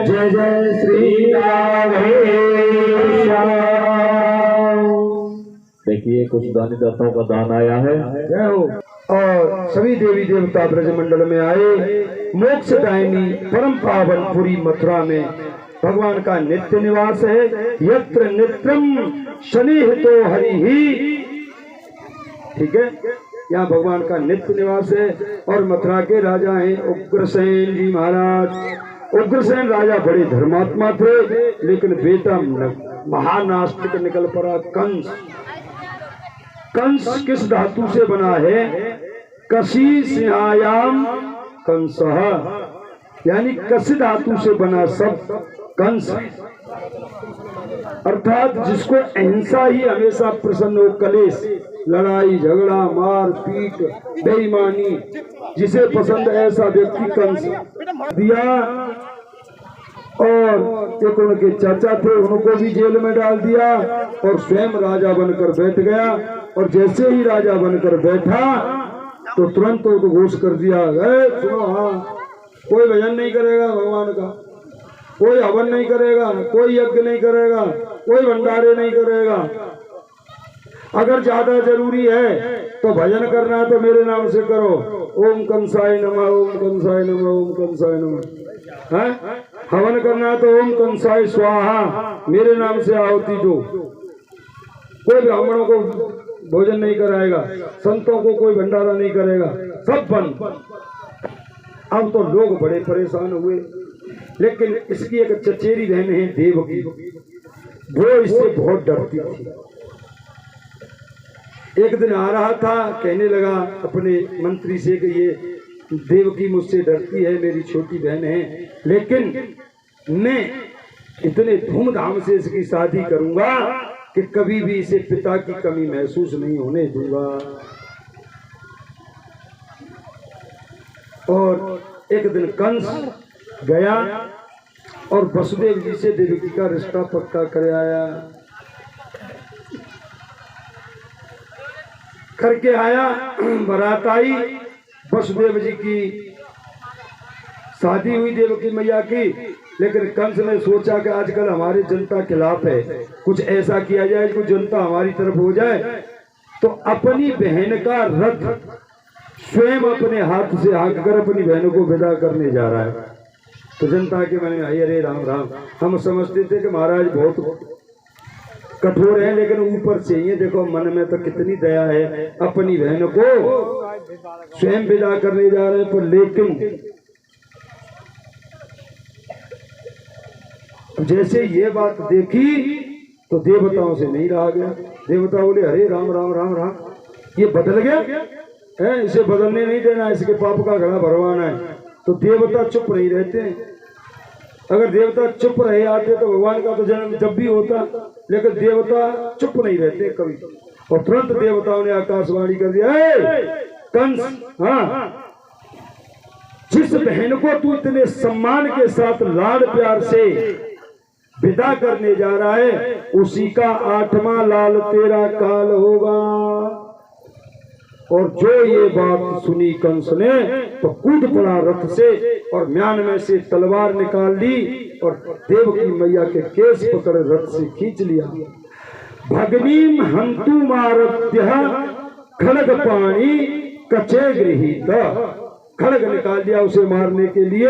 जय जय श्री राधे। देखिए कुछ दानी दाताओं का दान आया है। जय हो। और सभी देवी देवता ब्रजमंडल में आए। मोक्षदायिनी परम पावन पुरी मथुरा में भगवान का नित्य निवास है। यत्र नित्यम शनिहितो हरिहि, ठीक है, यहाँ भगवान का नित्य निवास है। और मथुरा के राजा हैं उग्रसेन जी महाराज। उग्रसेन राजा बड़े धर्मात्मा थे, लेकिन बेटा महानास्तिक निकल पड़ा कंस। कंस किस धातु से बना है? कसी सिंहायाम कंसः, यानी कसी धातु से बना सब कंस, अर्थात जिसको अहिंसा ही हमेशा प्रसन्न हो, कलेश, लड़ाई झगड़ा, मार पीट, बेईमानी जिसे पसंद ऐसा व्यक्ति कंस दिया। और एक उनके चाचा थे, उनको भी जेल में डाल दिया और स्वयं राजा बनकर बैठ गया। और जैसे ही राजा बनकर बैठा तो तुरंत उद्घोष कर दिया, सुनो, हाँ, कोई भजन नहीं करेगा भगवान का, कोई हवन नहीं करेगा, कोई यज्ञ नहीं करेगा, कोई भंडारे नहीं करेगा। अगर ज्यादा जरूरी है तो भजन करना है तो मेरे नाम से करो, ओम कंसाय नमः, ओम कंसाय नमः, ओम कंसाय नमः। है हवन करना है तो ओम कंसाय स्वाहा, मेरे नाम से आहुति दो। कोई ब्राह्मणों को भोजन नहीं कराएगा, संतों को कोई भंडारा नहीं करेगा, सब बंद। अब तो लोग बड़े परेशान हुए, लेकिन इसकी एक चचेरी बहन है देवकी, वो इससे बहुत डरती थी। एक दिन आ रहा था, कहने लगा अपने मंत्री से कि ये देवकी मुझसे डरती है, मेरी छोटी बहन है, लेकिन मैं इतने धूमधाम से इसकी शादी करूंगा कि कभी भी इसे पिता की कमी महसूस नहीं होने दूंगा। और एक दिन कंस गया और वसुदेव जी से देवकी का रिश्ता पक्का कर आया। करके आया, बारात आई, वसुदेव जी की शादी हुई देवकी मैया की। लेकिन कंस ने सोचा कि आजकल हमारी जनता खिलाफ है, कुछ ऐसा किया जाए कि जनता हमारी तरफ हो जाए। तो अपनी बहन का रथ स्वयं अपने हाथ से हाँककर अपनी बहनों को विदा करने जा रहा है। तो जनता के मन में आई, अरे राम राम, हम समझते थे कि महाराज बहुत कठोर है, लेकिन ऊपर से ये देखो मन में तो कितनी दया है, अपनी बहन को स्वयं विदा करने जा रहे हैं। पर लेकिन जैसे ये बात देखी तो देवताओं से नहीं रहा गया। देवता बोले, अरे राम राम राम राम, ये बदल गया है, इसे बदलने नहीं देना, इसके पाप का घड़ा भरवाना है। तो देवता चुप नहीं रहते हैं। अगर देवता चुप रहे आते तो भगवान का तो जन्म जब भी होता, लेकिन देवता चुप नहीं रहते कभी। और तुरंत देवताओं ने आकाशवाणी कर दिया, कंस, हाँ, जिस बहन को तू इतने सम्मान के साथ लाड प्यार से विदा करने जा रहा है, उसी का 8वां लाल तेरा काल होगा। और जो ये बात सुनी कंस ने तो कूद पड़ा रथ से और म्यान में से तलवार निकाल ली और देवकी मैया के केस पकड़ रथ से खींच लिया। भगनीम हंतु मारत्य खड़ग पाणी कचे गृहीत, खड़ग निकाल दिया उसे मारने के लिए।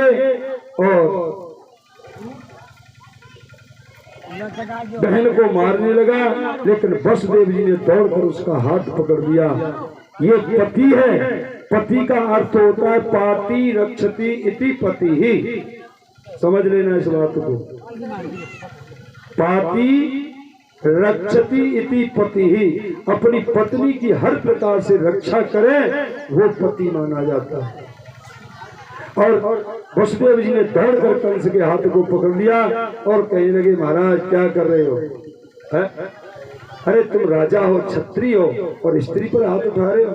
और बहन को मारने लगा, लेकिन वसुदेव जी ने दौड़कर उसका हाथ पकड़ लिया। ये पति है, पति का अर्थ होता है पाति रक्षति इति पति ही। समझ लेना इस बात को, पाति रक्षति इति पति ही, अपनी पत्नी की हर प्रकार से रक्षा करे वो पति माना जाता है। और वसुदेव जी ने दौड़कर कंस के हाथ को पकड़ लिया और कहने लगे, महाराज क्या कर रहे हो, है? अरे तुम राजा हो, क्षत्रिय हो, और स्त्री पर हाथ उठा रहे हो।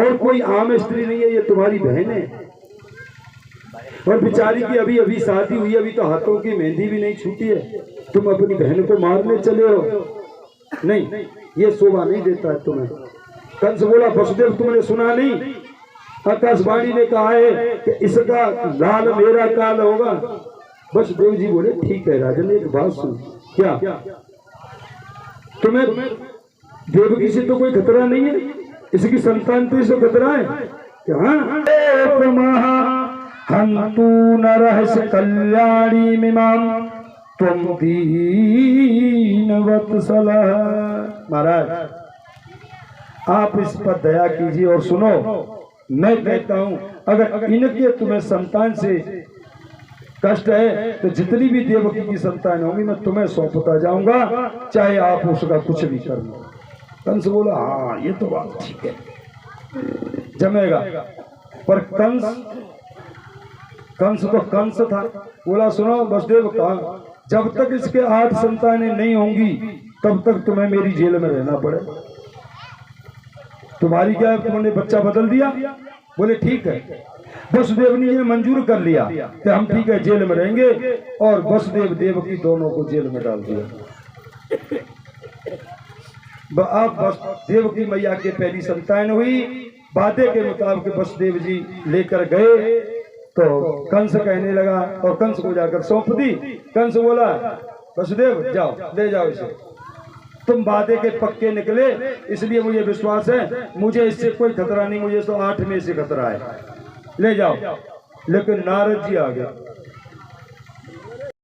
और कोई आम स्त्री नहीं है, ये तुम्हारी बहन है। और बेचारी की अभी अभी शादी हुई, अभी तो हाथों की मेहंदी भी नहीं छूटी है, तुम अपनी बहन को मारने चले हो। नहीं, ये शोभा नहीं देता है तुम्हें। कंस बोला, वसुदेव तुमने सुना नहीं, आकाशवाणी ने कहा है कि इसका लाल मेरा काल होगा। वसुदेव जी बोले, ठीक है राजन, एक बात सुन, क्या तुम्हें देवकी से तो कोई खतरा नहीं है, इसकी संतान तो इससे खतरा है क्या? हंतु नरहस कल्याणी मिमाम त्वं दीन वत्सल। महाराज आप इस पर दया कीजिए और सुनो, मैं कहता हूं अगर इनके तुम्हें संतान से कष्ट है तो जितनी भी देवकी की संतान होगी मैं तुम्हें सौंपता जाऊंगा, चाहे आप उसका कुछ भी कर लो। कंस बोला, हाँ ये तो बात ठीक है, जमेगा। पर कंस तो कंस था, बोला सुनो वसुदेव का, जब तक इसके 8 संतानें नहीं होंगी तब तक तुम्हें मेरी जेल में रहना पड़े। तुम्हारी क्या है, तुमने बच्चा बदल दिया? बोले ठीक है। वसुदेव ने ये मंजूर कर लिया कि हम ठीक है जेल में रहेंगे, और वसुदेव देवकी दोनों को जेल में डाल दिया। अब देवकी मैया के पहली संतान हुई, वादे के मुताबिक वसुदेव जी लेकर गए तो कंस कहने लगा, और कंस को जाकर सौंप दी। कंस बोला, वसुदेव जाओ, ले जाओ इसे, तुम वादे के पक्के निकले, इसलिए मुझे विश्वास है, मुझे इससे कोई खतरा नहीं, मुझे तो 8 में से खतरा है, ले जाओ। लेकिन नारद जी आ गए।